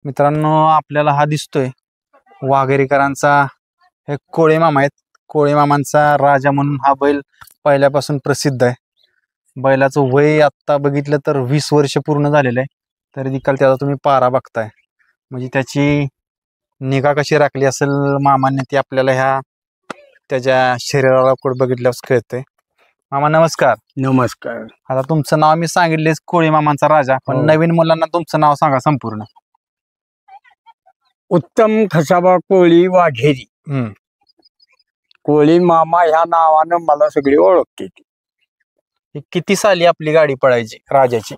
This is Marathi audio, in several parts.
मित्रांनो, आपल्याला हा दिसतोय वाघेरीकरांचा हे कोळे मामा आहेत. कोळे मामांचा राजा म्हणून हा बैल पहिल्यापासून प्रसिद्ध आहे. बैलाचं वय आत्ता बघितलं तर 20 वर्ष पूर्ण झालेलं आहे. तरी देखील त्याचा तुम्ही पारा बघताय, म्हणजे त्याची निगा कशी राखली असेल मामांनी ती आपल्याला ह्या त्याच्या शरीराला बघितल्यावर कळतंय. मामा नमस्कार. नमस्कार. आता तुमचं नाव मी सांगितलेच, कोळी मामांचा राजा, पण नवीन मुलांना तुमचं नाव सांगा संपूर्ण. उत्तम खसाबा कोळी वाघेरी. कोळी मामा ह्या नावानं मला सगळी ओळखते. किती साली आपली गाडी पळायची राजाची?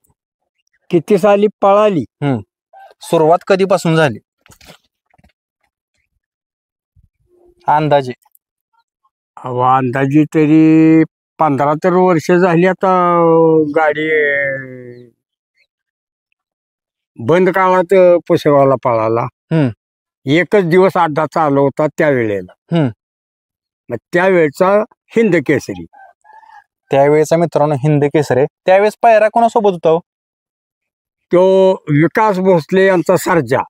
किती साली पळाली? सुरुवात कधीपासून झाली अंदाजे? अंदाजी तरी 15 तर वर्ष झाली आता. गाडी बंद काळात पुसेगावला पळाला. एकच दिवस अड्डा चालू होता त्यावेळेला. मग त्यावेळेचा हिंद केसरी. त्यावेळेचा मित्रांनो हिंद केसरी. त्यावेळेस पायरा कोणासोबत होता? तो विकास भोसले यांचा सर्जा.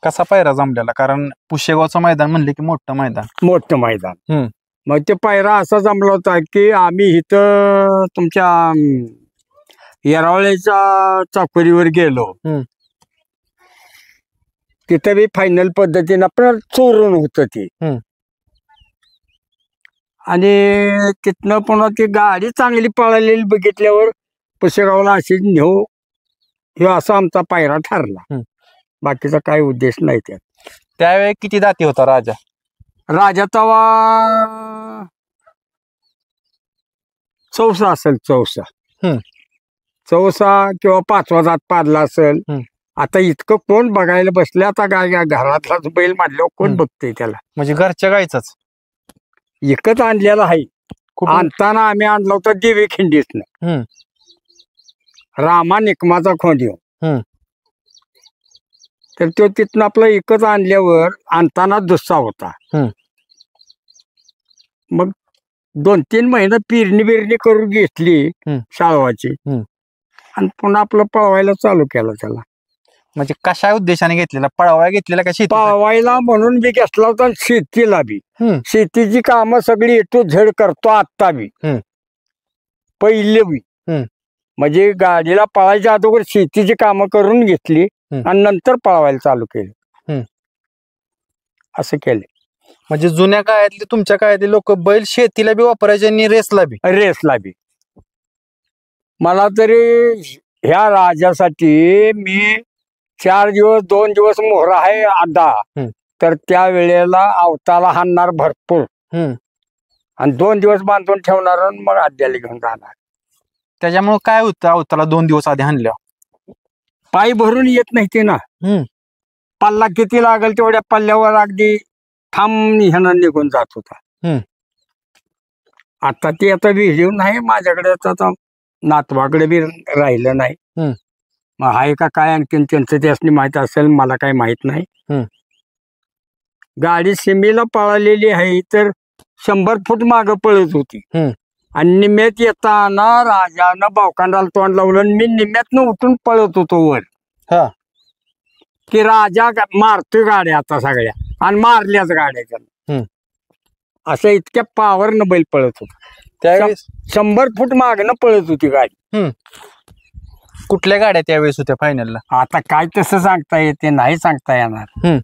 कसा पायरा जमलेला? कारण पुशेगावचं मैदान म्हणले की मोठं मैदान. मग ते पायरा असा जमला होता की आम्ही इथं तुमच्या येरावळ्याच्या चाकोरीवर गेलो. तिथं बी फायनल पद्धतीनं पण चोरून होत ते. आणि तिथनं पुन्हा ती गाडी चांगली पळालेली बघितल्यावर पुसेगावला अशीच नेऊ हे असा आमचा पायरा ठरला. बाकीचा काही उद्देश नाही त्यात. त्यावेळी किती दाती होता राजा? राजा तवा 14 असेल. 14 किंवा 5वा दात पाडला असेल. आता इतकं कोण बघायला बसले? आता गाय घरातलाच बैल मांडल्यावर कोण बघते त्याला? म्हणजे घरच्या गायचाच एकच आणलेला आहे. आणताना आम्ही आणला होता देवी खिंडीतनं. रामा निकमाचा खोंडी. तर तो तिथनं आपला एकच आणल्यावर आणताना दुसरा होता. मग 2-3 महिने बिरणी करून घेतली शाळवाची आणि पुन्हा आपलं पळवायला चालू केलं त्याला. म्हणजे कशा उद्देशाने घेतलेला? पळवायला घेतलेला का शेती? पळवायला म्हणून बी घेतला होता. शेतीला बी. शेतीची कामं सगळी इटू झेड करतो आत्ता बी. पहिले बी म्हणजे गाडीला पळायच्या अगोदर शेतीची कामं करून घेतली आणि नंतर पळवायला चालू केलं. असं केलं. म्हणजे जुन्या काळातले तुमच्या काळातले लोक बैल शेतीला बी वापरायचे आणि रेसला बी. मला तरी ह्या राजासाठी मी 4 दिवस 2 दिवस मोहरा आहे अड्डा. तर त्या वेळेला अवताला हाणणार भरपूर आणि 2 दिवस बांधून ठेवणार आणि मग अड्ड्याला घेऊन जाणार. त्याच्यामुळे काय होतं, अवताला 2 दिवस आधी हाणल्या पाय भरून येत नाही ते ना. पल्ला किती लागेल तेवढ्या पल्ल्यावर अगदी थांब ह्यानं निघून जात होता. आता ते आता व्हिडिओ नाही माझ्याकडे. आता नातवाकडे बी राहिलं नाही. मग हाय का काय आणखीन त्यांचं त्यासनी माहित असेल, मला काही माहित नाही. गाडी सीमेला पळालेली आहे तर 100 फूट माग पळत होती आणि निम्यात येताना राजानं बावकांडाला तोंड लावलं. मी निम्यातनं उठून पळत होतो वर की राजा मारतोय गाड्या आता सगळ्या आणि मारल्याच गाड्या त्याला. असं इतक्या पावरनं बैल पळत होता. त्यावेळेस 100 फूट मागणं पळत होती गाडी. कुठल्या गाड्या त्यावेळेस होत्या फायनलला? आता काय तसं सांगता येते नाही सांगता येणार.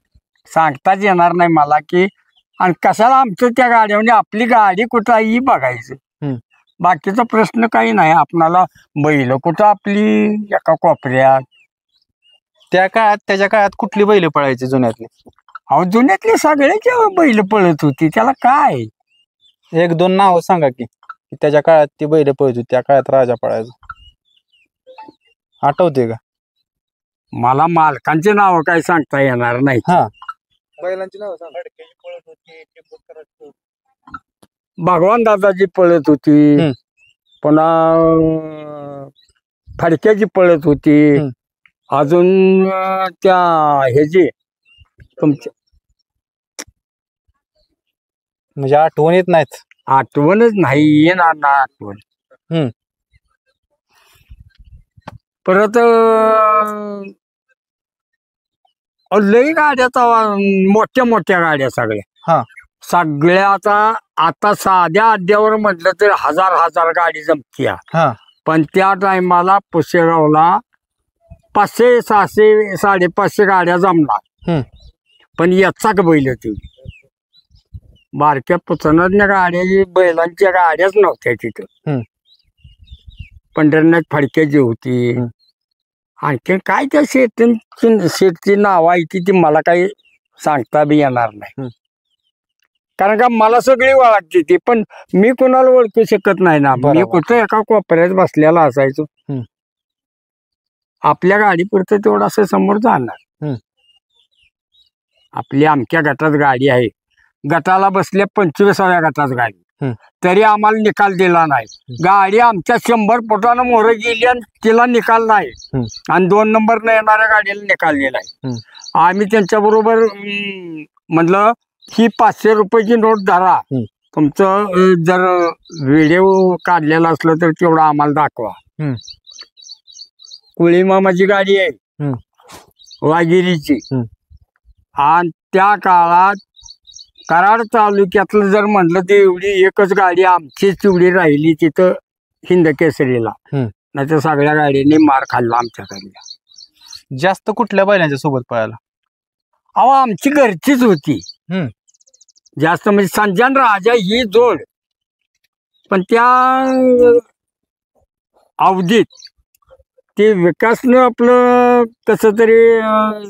सांगताच येणार नाही मला की. आणि कशाला आमचं त्या गाड्या म्हणजे आपली गाडी कुठंही बघायचं. बाकीचा प्रश्न काही नाही. आपणाला बैल कुठं आपली एका कोपऱ्यात. त्या काळात त्याच्या काळात कुठली बैल पळायची जुन्यातली? जुन्यातली सगळ्याची बैल पळत होती. त्याला काय 1-2 नाव सांगा की त्याच्या काळात ती बैल पळत होती, त्या काळात राजा पळायचा. आठवते का? मला मालकांचे नाव काय सांगता येणार नाही. बैलांची नाव सांगा. भगवान दादाजी पळत होती. पुन्हा फडक्याची पळत होती. अजून त्या ह्याची तुमच्या म्हणजे आठवण येत नाहीत. आठवणच नाही येणार ना आठवण. परत लई गाड्या मोठ्या मोठ्या गाड्या हा. सगळ्या आता साध्या अड्ड्यावर म्हटलं तर हजार गाडी जमतीया. हा. पण त्या टायमाला पुसेगावला 500 600 550 गाड्या जमणार. पण याचा का बैल होती बारक्या पुचनाच्या गाड्या बैलांच्या गाड्याच नव्हत्या तिथं. पंढरनाथ फडक्याची होती. आणखी काय त्या शेतची नाव आहे ती मला काही सांगता बी येणार नाही. कारण का मला सगळी ओळखते ती, पण मी कोणाला ओळखू शकत नाही ना. मी कुठं एका कोपऱ्यात बसलेला असायचो. आपल्या गाडीपुरतं तेवढं असं समोर जाणार. आपली अमक्या गटात गाडी आहे, गटाला बसल्या 25व्या गटात गाडी, तरी आम्हाला निकाल दिला नाही. गाडी आमच्या 100 फुटानं मोहर गेली आणि तिला निकाल नाही. आणि 2 नंबर येणाऱ्या गाडीला निकाल दिलाय. आम्ही त्यांच्या बरोबर म्हटलं ही 500 रुपयाची नोट धरा, तुमचं जर व्हिडिओ काढलेला असलं तर तेवढं आम्हाला दाखवा. कुळी मामाची गाडी आहे वाघिरीची. आणि त्या काळात कराड तालुक्यातलं जर म्हटलं तर एवढी एकच गाडी आमचीच तेवढी राहिली तिथं हिंद केसरीला. नाही तर सगळ्या गाडीने मार खाल्ला आमच्याकडल्या. जास्त कुठल्या बैलांच्या सोबत पळाला? अहो आमची घरचीच होती जास्त, म्हणजे संजन राजा ही जोड. पण त्या अवधीत ते विकासनं आपलं कसं तरी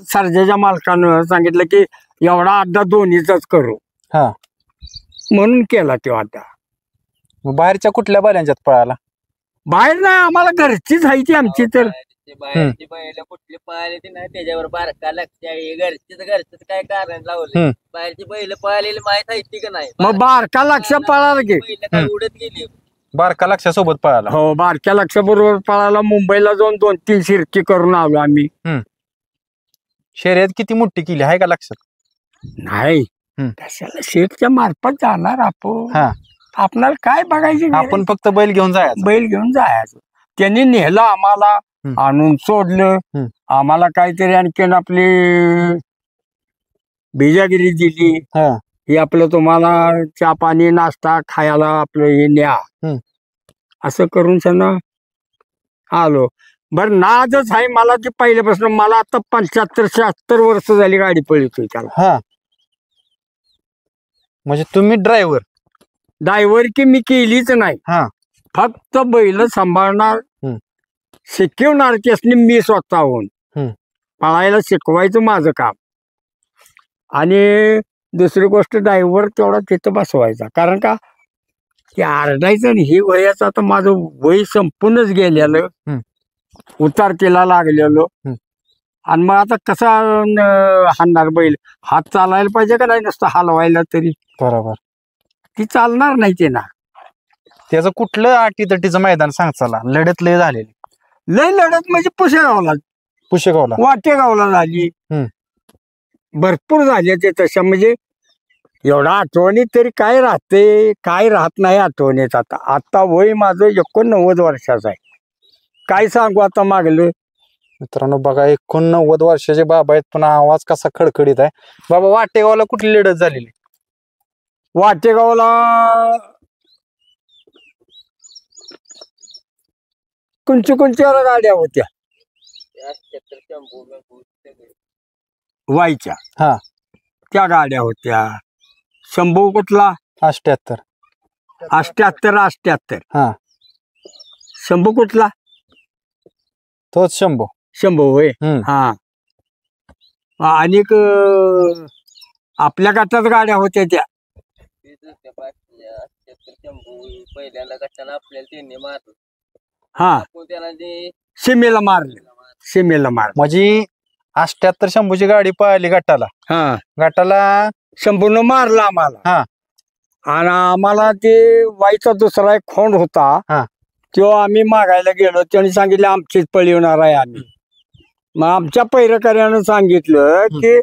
सर्जाच्या मालकानं सांगितलं की एवढा अड्डा दोन्हीचाच करू, म्हणून केला तो अड्डा. बाहेरच्या कुठल्या बैलांच्यात पळाला? बाहेर नाही, आम्हाला घरचीच आहे ती आमची. तर बाहेरची बैल कुठली पळाली ती नाही त्याच्यावर बारका लक्ष आहे. घरचीच काय कारण लावलं? बाहेरची बैल पळालेली माहित आहे ती का नाही? मग बारका लक्ष पळाला की काय उडत गेली. बारका लक्ष सोबत पळाला? हो, बारक्या लक्ष बरोबर पळाला. मुंबईला जाऊन 2-3 शिर्की करून आलो आम्ही. शर्यत किती मोठी केली आहे का लक्षात? नाही, कशाला शेतच्या मार्फत जाणार आपण. आपणाला काय बघायचे? आपण फक्त बैल घेऊन जायचं. त्यांनी नेलं आम्हाला, आणून सोडलं. आम्हाला काहीतरी आणखीन आपली बिजागिरी दिली. हे आपलं तुम्हाला चहा पाणी नाश्ता खायला आपलं हे न्या, असं करून त्यांना आलो. बरं नादच आहे मला ते पहिल्यापासून. मला आता 75-76 वर्ष झाली गाडी पळतोय त्याला. म्हणजे तुम्ही ड्रायव्हर की मी केलीच नाही. फक्त बैल सांभाळणार, शिकवणार त्यासनी मी स्वतःहून. पळायला शिकवायचं माझं काम. आणि दुसरी गोष्ट ड्रायव्हर तेवढा तिथं बसवायचा. कारण का ते आरडायचं आणि हे वयाचं आता माझं वय संपूनच गेलेलं, उतारतीला लागलेलो. आणि मग आता कसा हाणणार बैल? हात चालायला पाहिजे का नाही? नुसतं हलवायला तरी बरोबर ती चालणार नाही ते ना. त्याचं कुठलं अटीतटीचं मैदान सांग चला. लढत लय झालेली? लय लढत म्हणजे पुशेगावला वाटेगावला झाली, भरपूर झाले ते तशा. म्हणजे एवढा आठवणीत तरी काय राहते काय राहत नाही आठवणीत. आता वय माझं 89 वर्षाचं आहे. काय सांगू आता मागलं. मित्रांनो बघा, 89 वर्षाचे बाबा आहेत, पण आवाज कसा खडखडीत आहे. बाबा वाटेगावला कुठली लढत झालेली? वाटेगावला कोणच्या गाड्या होत्या व्हायच्या, त्या गाड्या होत्या. शंभू कुठला? 88. शंभू कुठला? तोच शंभू होय. आणि आपल्या गटात गाड्या होत्या त्या. पहिल्याला गटाला आपल्याला त्यांनी मारलं. त्याला ते सीमेला मारलं. म्हणजे 88 शंभूची गाडी पळाली गटाला. शंभून मारलं आम्हाला. आणि आम्हाला ते वाईचा दुसरा एक खोंड होता, तो आम्ही मागायला गेलो. त्यांनी सांगितलं आमचीच पळवणार आहे आम्ही. मग आमच्या पैरकऱ्यानं सांगितलं की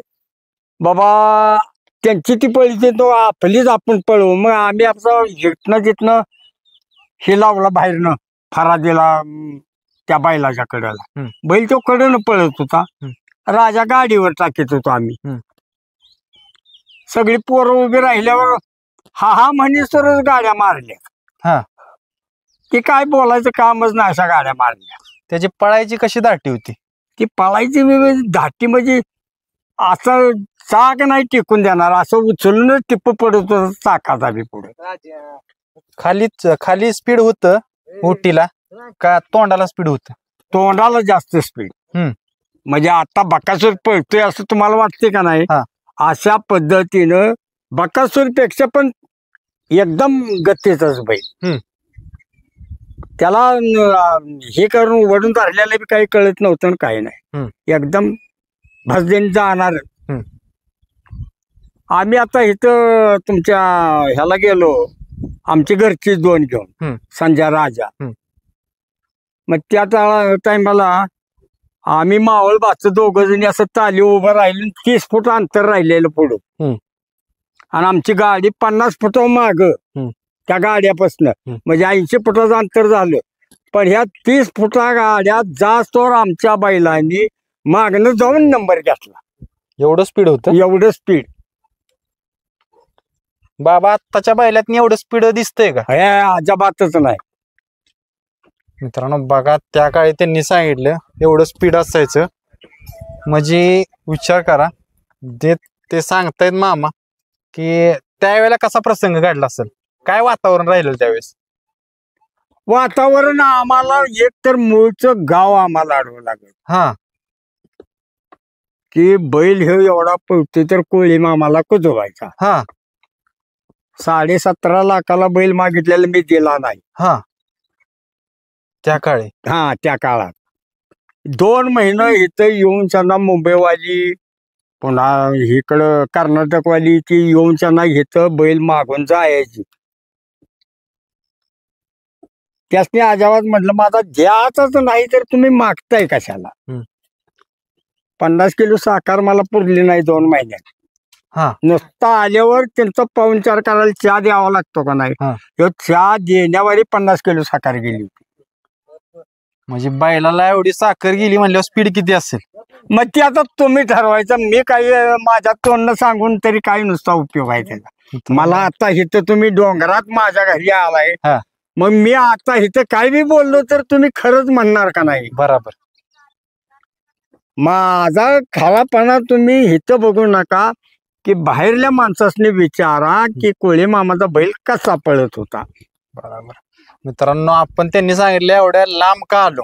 बाबा त्यांची ती पळी तो आपलीच आपण पळवू. मग आम्ही आपलं जिथनं हे लावलं बाहेरनं फरादीला त्या बैलाच्या कडेला. हम्म. बैल तो कडेनं पळत होता. हम्म. राजा गाडीवर टाकीत होतो आम्ही. हम्म. सगळी पोरं उभी राहिल्यावर हा म्हणीसरच गाड्या मारल्या. हा. की काय बोलायचं कामच नाही, अशा गाड्या मारल्या. त्याची पळायची कशी दाटी होती? ती पळायची धाटी म्हणजे असं चाक नाही टिकून देणार, असं उचलूनच टिप्प पडत होतं चाकाचा बी पुढे. खाली स्पीड होतं ओटीला का तोंडाला स्पीड होतं? तोंडाला जास्त स्पीड. हम्म. म्हणजे आता बकासूर पळतोय असं तुम्हाला वाटते का नाही? हा. अशा पद्धतीनं बकासूर पेक्षा पण एकदम गतीचाच बैल. हम्म. त्याला हे करून वडून धरलेलं बी काही कळत नव्हतं आणि काही नाही. हम्म. एकदम भजदेन जाणार. हम्म. आम्ही आता इथं तुमच्या ह्याला गेलो, आमची घरची 2 घेऊन. हम्म. संजय राजा. हम्म. मग त्या टायमाला आम्ही मावळ बाच 2 जणी असं ताली उभं राहिलो, 30 फूट अंतर राहिलेलं पुढं. हम्म. आणि आमची गाडी 50 फूट माग हम्म. त्या गाड्यापासून, हम्म. म्हणजे 80 फुटाचं अंतर झालं. पण ह्या 30 फुटा गाड्या जास्तवर आमच्या बैलांनी मागणं जाऊन नंबर घेतला. एवढं स्पीड होतं? एवढं स्पीड. बाबा आत्ताच्या बैलात एवढं स्पीड दिसतंय का? हे अजिबातच नाही. मित्रांनो बघा, त्या काळी त्यांनी सांगितलं एवढं स्पीड असायचं. म्हणजे विचार करा, ते सांगतायत मामा की त्यावेळेला कसा प्रसंग घडला असेल, काय वातावरण राहिलं त्यावेळेस? वातावरण आम्हाला एक तर मूळचं गाव आम्हाला आढळून लागलं हा. की बैल हे एवढा पळतोय तर कोळी मामाला कुजवायचा. हा. 17.5 लाखाला बैल मागितलेला मी दिला नाही. हा. त्या काळी? हा, त्या काळात 2 महिने इथं येऊन त्यांना मुंबईवाली, पुन्हा इकडं कर्नाटकवाली ती येऊन त्यांना इथं बैल मागून जायची. त्यासनी अजाबात म्हटलं माझा द्याचाच नाही तर तुम्ही मागताय कशाला? 50 किलो साखर मला पुरली नाही 2 महिन्यात. हा. नुसता आल्यावर त्यांचा पाहुणचार करायला चहा द्यावा लागतो का नाही? हा. तो चहा देण्यावारी 50 किलो साखर गेली. म्हणजे बैलाला एवढी साखर गेली म्हणल्यावर स्पीड किती असेल? मग ती आता तुम्ही ठरवायचं. मी काही माझ्या तोंडनं सांगून तरी काही नुसता उपयोग आहे त्याचा. मला आता इथं तुम्ही डोंगरात माझ्या घरी आलाय, हा. मग मी आता इथं काय बी बोललो तर तुम्ही खरंच म्हणणार का नाही? बरोबर. माझा खरापणा तुम्ही इथं बघू नका, की बाहेरल्या माणसासनी विचारा की कोळी मामाचा बैल कसा पळत होता. बरोबर. मित्रांनो, आपण त्यांनी सांगितलं एवढ्या लांब का आलो?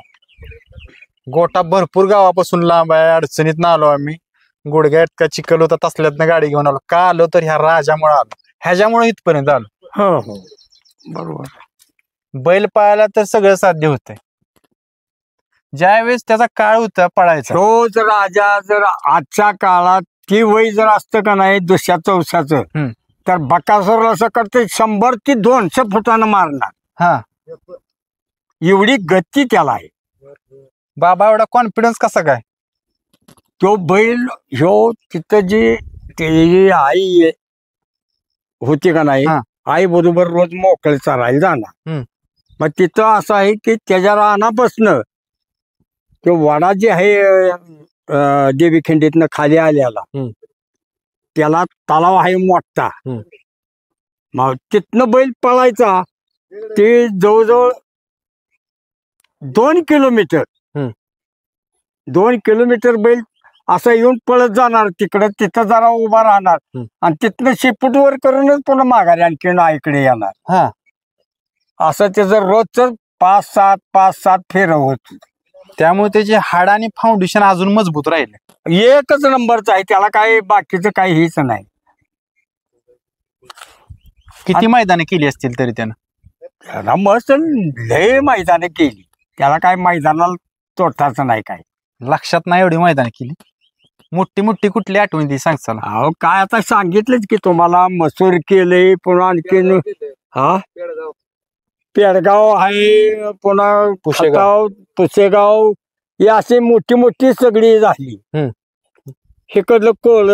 गोटा भरपूर गावापासून लांब आहे, अडचणीत आलो आम्ही. गुडघ्या इतका चिखल होता, तसल्यातनं गाडी घेऊन आलो. का आलो तर ह्या राजामुळे आलो, ह्याच्यामुळे इथपर्यंत आलो. हो हो, बरोबर. बैल पळायला तर सगळं साध्य होतंय. ज्यावेळेस त्याचा काळ होता पळायचा, तो जर राजा जर आजच्या काळात ती वय जर असतं का नाही 200-400, तर बकासूर असं करते 100 ते 200 फुटानं मारणार. हा. एवढी गती त्याला आहे. बाबा एवढा कॉन्फिडन्स कसा काय? तो बैल ह्यो तिथं जी त्याची आई होती का नाही, हा. आई बरोबर रोज मोकळे चालायला जाणार. मग तिथं असं आहे की त्याच्या रानापासनं तो वाडा जे आहे देवी खिंडीतनं खाली आल्याला, त्याला तलाव आहे मोठा. मग तिथनं बैल पळायचा ते जवळजवळ 2 किलोमीटर 2 किलोमीटर बैल असं येऊन पळत जाणार तिकडं, तिथं जरा उभा राहणार आणि तिथनं शेपूटवर करूनच पुन्हा माघारी आणखी इकडे येणार. हा. असं त्याचं रोजच 5-7 फेर होत. त्यामुळे त्याची हाड आणि फाउंडेशन अजून मजबूत राहिले. एकच नंबरचं आहे, त्याला काही बाकीचं काही हेच नाही. किती मैदाने केली असतील तरी त्यानं? त्याला मस्त लय मैदाने केली, त्याला काय मैदानाला तोटाचं नाही. काय लक्षात नाही एवढी मैदाने केली. मोठी मोठी कुठली आठवण ती सांग चला. अहो काय आता सांगितलंच की तुम्हाला, मसूर केले, पुन्हा आणखीन हा पेडगाव आहे, पुन्हा पुशेगाव. पुसेगाव, ही अशी मोठी मोठी सगळी झाली. इकडलं कोळ,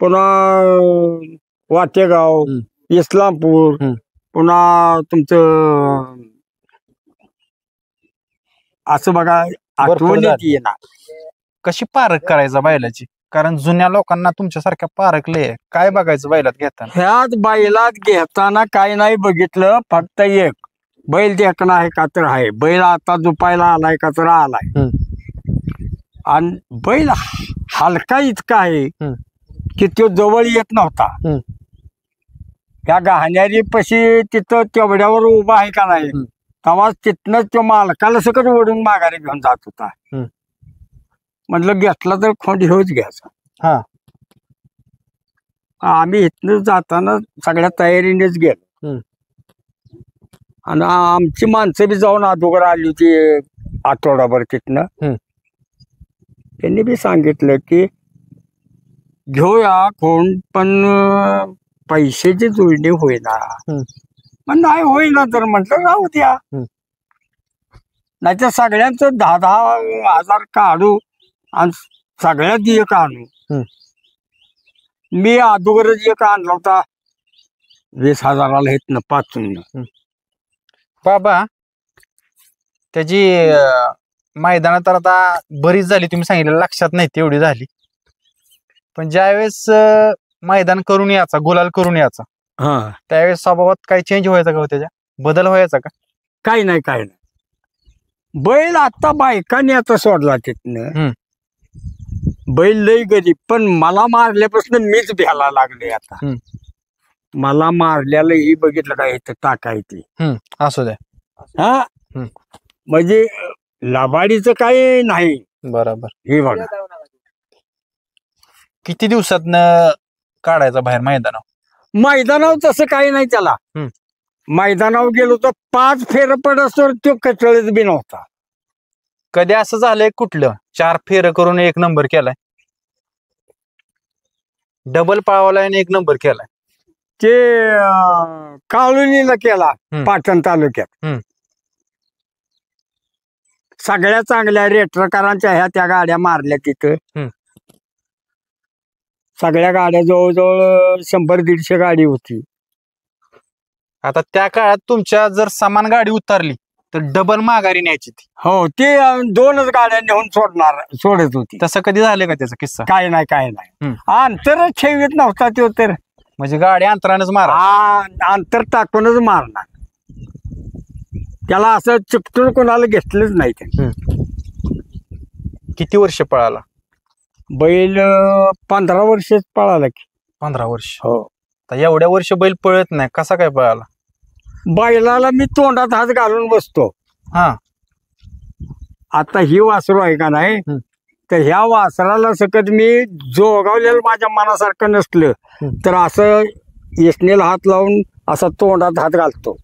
पुन्हा वाटेगाव, इस्लामपूर, पुन्हा तुमचं असं बघा आठवण झाली. येते ना. कशी पारख करायचा बैलाची? कारण जुन्या लोकांना तुमच्यासारख्या पारखले काय बघायचं बैलात घेताना? ह्यात बैलात घेताना काय नाही बघितलं, फक्त एक बैल देखणं आहे का तर आहे, बैल आता झुपायला आलाय का तर आलाय, आणि बैल हलका इतका आहे की तो जवळ येत नव्हता. त्या गहाण्यारी पशी तिथं तेवढ्यावर उभा आहे का नाही, तेव्हा तिथनं तो मालकाला सकट ओढून माघारी घेऊन जात होता. म्हटलं घेतला तर खोंड ह्योच घ्यायचा. आम्ही इथनं जाताना सगळ्या तयारीनेच गेलो, आणि आमची माणसं बी जाऊन अगोदर आली होती आठवडाभर तिथनं. त्यांनी बी सांगितलं की घेऊया कोण, पण पैशाची जुळणी होईना. पण नाही होईना तर म्हटलं राहू द्या, नाहीतर सगळ्यांचं 10,000 काढू आणि सगळ्यात एक आणू. मी अगोदरच एक आणला होता 20,000 इथनं पाचून. बाबा त्याची मैदानात तर आता बरीच झाली, तुम्ही सांगितलं लक्षात नाही तेवढी झाली, पण ज्यावेळेस मैदान करून यायचा, गुलाल करून यायचा, त्यावेळेस स्वभावात काही चेंज व्हायचा का? त्याच्या बदल व्हायचा का? काही नाही, काही नाही. बैल आता बायकाने आता सोडला तिथनं. बैल लई गरीब, पण मला मारल्यापासून मीच भ्यायला लागले आता. मला मारल्याला ही बघितलं काय इथं टाकायची. असू द्या. हा, म्हणजे लबाडीचं काही नाही. बरोबर. हे बघा, किती दिवसात काढायचा बाहेर मैदानावर? मैदानावर तसं काही नाही त्याला. मैदानावर गेलो तर 5 फेर पडसवर तो कचळत बी नव्हता. कधी असं झालंय कुठलं 4 फेर करून 1 नंबर केलाय? डबल पळवलाय आणि 1 नंबर केलाय? ते काळुनीला केला पाटण तालुक्यात. सगळ्या चांगल्या रेटरकारांच्या ह्या त्या गाड्या मारल्या तिथं. सगळ्या गाड्या जवळजवळ 100-150 गाडी होती. आता त्या काळात तुमच्या जर समान गाडी उतरली तर डबल माघारी न्यायची ती. हो, ते 2च गाड्या नेऊन सोडत होती. तसं कधी झालं का त्याचा किस्सा? काय नाही, काय नाही. अंतरच ठेवीत नव्हता तो तर. म्हणजे गाडी अंतरानच मारा? अंतर टाकूनच मारणार. त्याला असं चिपटून कोणाला घेतलंच नाही त्याने. किती वर्ष पळाला बैल? 15 वर्षच पळाला की. 15 वर्ष? हो. एवढ्या वर्ष बैल पळत नाही, कसा काय पळाला? बैलाला मी तोंडात हात घालून बसतो. आता ही वासरू आहे का नाही, तर ह्या वासराला सकट मी जोगावलेलं माझ्या मनासारखं नसलं तर असं यशनेला हात लावून असा तोंडात हात घालतो.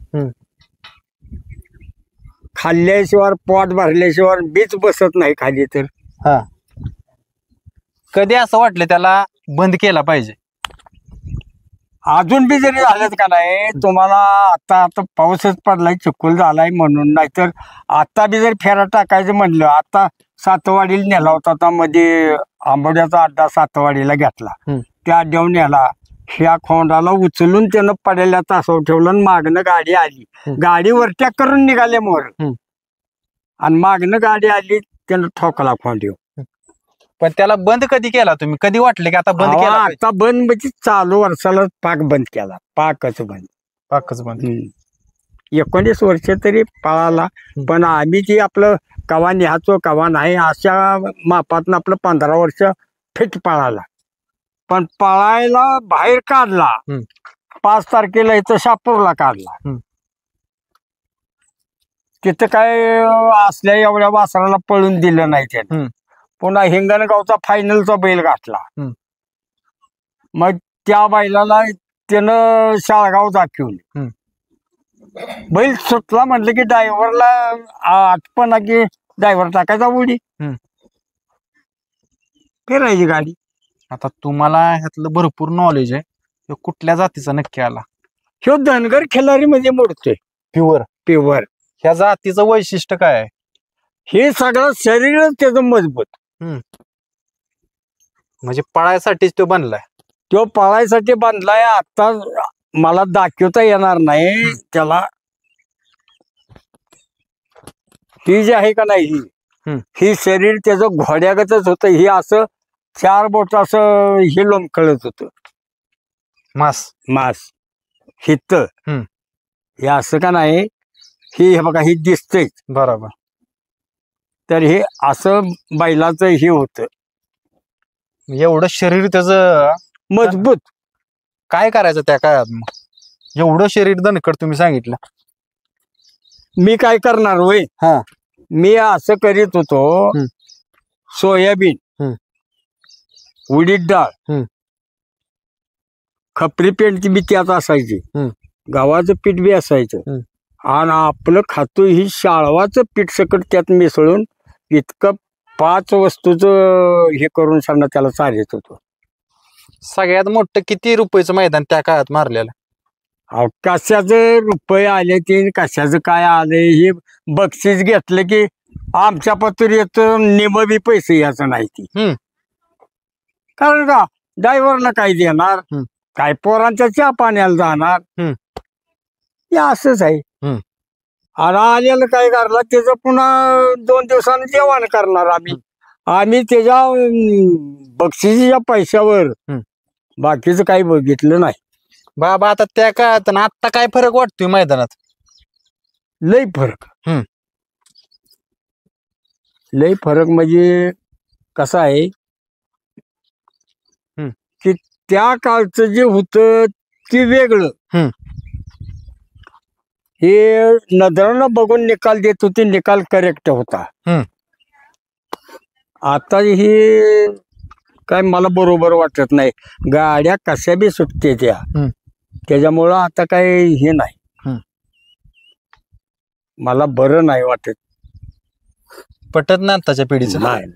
खाल्ल्याशिवाय, पोट भरल्याशिवाय बीच बसत नाही खाली. तर कधी असं वाटलं त्याला बंद केला पाहिजे? अजून बी जरी झालेत का नाही, तुम्हाला आता पाऊसच पडलाय, चिखल झालाय म्हणून, नाहीतर आता बी जर फेरा टाकायचं म्हणलं, आता सातवाडीला नेला होता. आता मध्ये आंबोड्याचा अड्डा सातवाडीला घेतला, त्या अड्ड्यावर नेला. ह्या खोंडाला उचलून त्यानं पडलेल्या तासावर ठेवलं आणि मागणं गाडी आली. गाडी वरट्या करून निघाले मोर, आणि मागणं गाडी आली, त्यानं ठोकला खोंड. पण त्याला बंद कधी केला तुम्ही? कधी वाटलं की आता बंद केला? आता बंद म्हणजे चालू वर्षाला पाक बंद केला. पाकच बंद. 19 वर्ष तरी पळाला, पण आम्ही ती आपलं कवा न्यायचो कवा नाही अशा मापातनं आपलं 15 वर्ष फिट पळाला. पण पळायला बाहेर काढला 5 तारखेला इथं शापूरला काढला. तिथं काय असल्या एवढ्या वासराला पळून दिलं नाही त्याने. पुन्हा हिंगणगावचा फायनलचा बैल घातला. मग त्या बैलाला त्यानं शाळगाव दाखवली. बैल सुटला म्हटलं की ड्रायव्हरला आठपणा की ड्रायव्हर टाकायचा उडी, फिरायची गाडी. आता तुम्हाला ह्यातलं भरपूर नॉलेज आहे. कुठल्या जातीचा नक्की आला? ह्यो धनगर खिलारी म्हणजे मोडतोय प्युअर. ह्या जातीचं वैशिष्ट्य काय आहे? हे सगळं शरीरच त्याचं मजबूत. म्हणजे पळायसाठीच तो बनलाय? तो पळायसाठी बांधलाय. आता मला दाखवता येणार नाही त्याला. ती जी आहे का नाही ही शरीर त्याचं घोड्यागतच होतं. ही असं 4 बोट असं हे लोंबकळत होतं मास हित. हे असं का नाही, हे बघा ही दिसतंय बरोबर. तर हे असं बैलाचं हे होतं एवढं शरीर त्याचं मजबूत. काय करायचं त्या काळात मग? एवढं शरीर दणकट तुम्ही सांगितलं. मी काय करणार होय, मी असं करीत होतो. सोयाबीन, उडीद डाळ, खपरी पेंट बी त्यात असायची, गव्हाचं पीठ बी असायचं, आणि आपलं खातो ही शाळवाचं पीठ सकट त्यात मिसळून इतकं 5 वस्तूचं हे करून सांगा त्याला चालत होतो. सगळ्यात मोठं किती रुपयाचं मैदान त्या काळात मारलेलं? कशाचं रुपये आले ते कशाचं काय आले, हे बक्षीस घेतलं की आमच्या पत्रित निम बी पैसे याचं नाही ती. कारण का ड्रायव्हरला काय देणार, काय पोरांच्या चहा पाण्याला जाणार, हे असंच आहे. आणि आलेलं काय करला त्याचं पुन्हा 2 दिवसांनी जेवण करणार आम्ही त्याच्या बक्षिसीच्या पैशावर बाकीचं काही बघितलं नाही. बाबा आता त्या काळात आणि आता काय फरक वाटतोय मैदानात? लय फरक म्हणजे कसं आहे की त्या काळचं जे होतं ते वेगळं. हे नजरानं बघून निकाल देत होते, निकाल करेक्ट होता. आता हे काय मला बरोबर वाटत नाही. गाड्या कशा बी सुटते त्याच्यामुळं आता काय हे नाही, मला बरं नाही वाटत. पटत ना आताच्या पिढीचं. नाही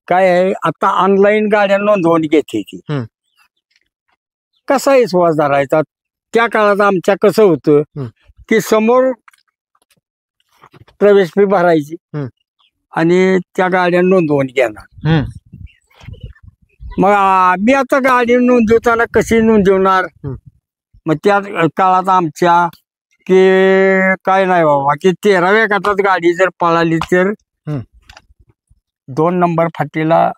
काय आहे, आता ऑनलाईन गाड्या नोंदवून घेते ती. कसा विश्वास धरायचा? त्या काळात आमच्या कसं होतं की समोर प्रवेश फी भरायची आणि त्या गाड्या नोंदवून घेणार. मग आम्ही आता गाडी नोंदवताना कशी नोंदवणार? मग त्या काळात आमच्या की काय नाही बाबा की 13व्या गटात गाडी जर पळाली तर 2 नंबर फाटीला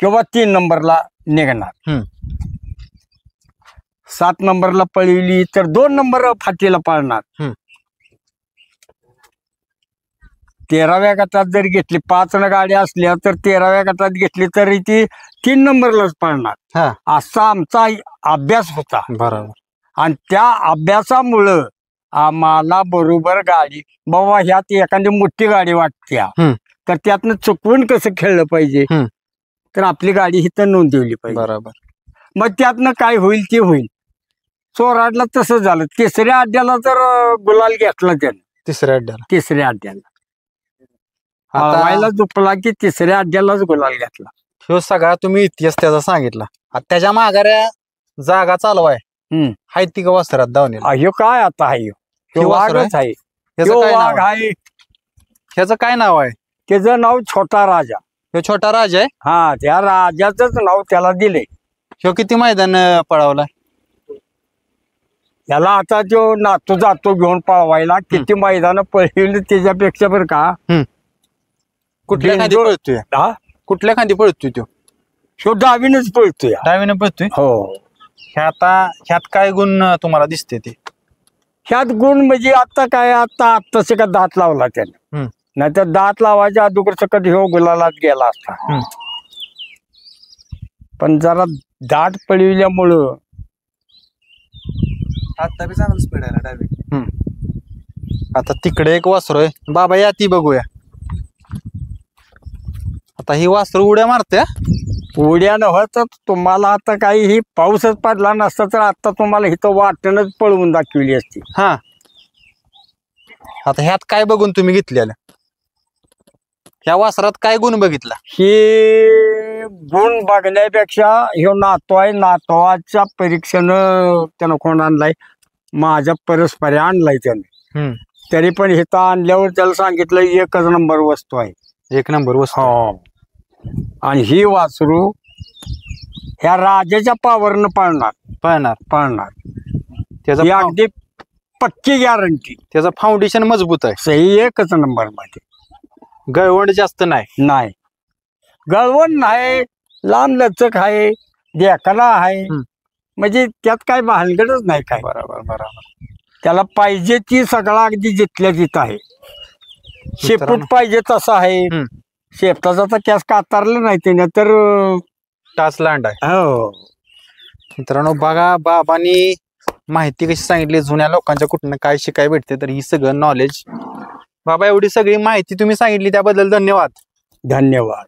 किंवा 3 नंबरला निघणार. 7 नंबरला पळवली तर 2 नंबर फाटीला पळणार. 13व्या गटात जर घेतली 5 गाड्या असल्या तर 13व्या गटात घेतली तरी ती 3 नंबरलाच पळणार. असा आमचा अभ्यास होता. बरोबर. आणि त्या अभ्यासामुळं आम्हाला बरोबर गाडी बाबा ह्यात एखादी मोठी गाडी वाटत्या तर त्यातनं चुकवून कसं खेळलं पाहिजे, तर आपली गाडी इथं नोंदवली पाहिजे. बरोबर. मग त्यातनं काय होईल ते होईल. चोराडला तसं झालं. 3ऱ्या अड्ड्याला तर गुलाल घेतला त्यानं. 3ऱ्या अड्ड्याला व्हायला झोपला की 3ऱ्या अड्ड्यालाच गुलाल घेतला. ह्यो सगळा तुम्ही इतिहास त्याचा सांगितला. त्याच्या माघाऱ्या जागा चालवाय हाय ती का वासरात धावणीला? ह्यो काय आता आहे, वाघच आहे. वाघ आहे. ह्याचं काय नाव आहे? त्याचं नाव छोटा राजा. ह्यो छोटा राजा आहे. हा, त्या राजाच नाव त्याला दिले. ह्यो किती मैदान पळावलाय? याला आता जो नातू जातो घेऊन पळवायला, किती मैदान पळवली त्याच्यापेक्षा बरं का. कुठल्या खांदी पळतोय? कुठल्या खांदी पळतोय तो? ह्यो डावीनच पळतोय. डावीने पळतोय. हो. ह्यात काय गुण तुम्हाला दिसते ते? ह्यात गुण म्हणजे आता काय, आता का दात लावला त्याने, नाही तर दात लावायच्या अगोदर सकट ह्यो गुलालात गेला असता. पण जरा दाट पळविल्यामुळं आता बी चांगलं स्पीड आहे ना डावी. आता तिकडे एक वासरू आहे बाबा, या ती बघूया. आता ही वासरू उड्या मारते. उड्या नव्हतं तुम्हाला आता काही ही पाऊसच पडला नसता तर आता तुम्हाला इथं वाटणच पळवून दाखवली असती. आता ह्यात काय बघून तुम्ही घेतलेलं? ह्या वासरात काय गुण बघितला? हे गुण बघण्यापेक्षा ह्यो नातो आहे, नातवाच्या परीक्षेनं त्यानं कोण आणलाय, माझ्या परस्पर आणलाय त्याने. तरी पण इथं आणल्यावर त्याला सांगितलं 1 नंबर वस्तू आहे. 1 नंबर वस्तू. हो. आणि ही वासरू ह्या राजाच्या पावरनं पाळणार. त्याचा अगदी पक्की गॅरंटी. त्याचं फाउंडेशन मजबूत आहे. सही एकच नंबर मध्ये. गळवण जास्त नाही. नाही गळवण नाही, लांब लचक आहे, देखला आहे. म्हणजे त्यात काय भानगडच नाही काय. बरोबर बरोबर. त्याला पाहिजे ती सगळा अगदी जिथल्या जिथं आहे. शेपूट पाहिजे तसा आहे. शेपटाचा तर कॅस कातारला नाही त्याने तर टाच लांड आहे. हो मित्रांनो बघा, बाबांनी माहिती कशी सांगितली, जुन्या लोकांच्या कुठनं काय शिकाय भेटते, तर ही सगळं नॉलेज. बाबा एवढी सगळी माहिती तुम्ही सांगितली त्याबद्दल धन्यवाद. धन्यवाद.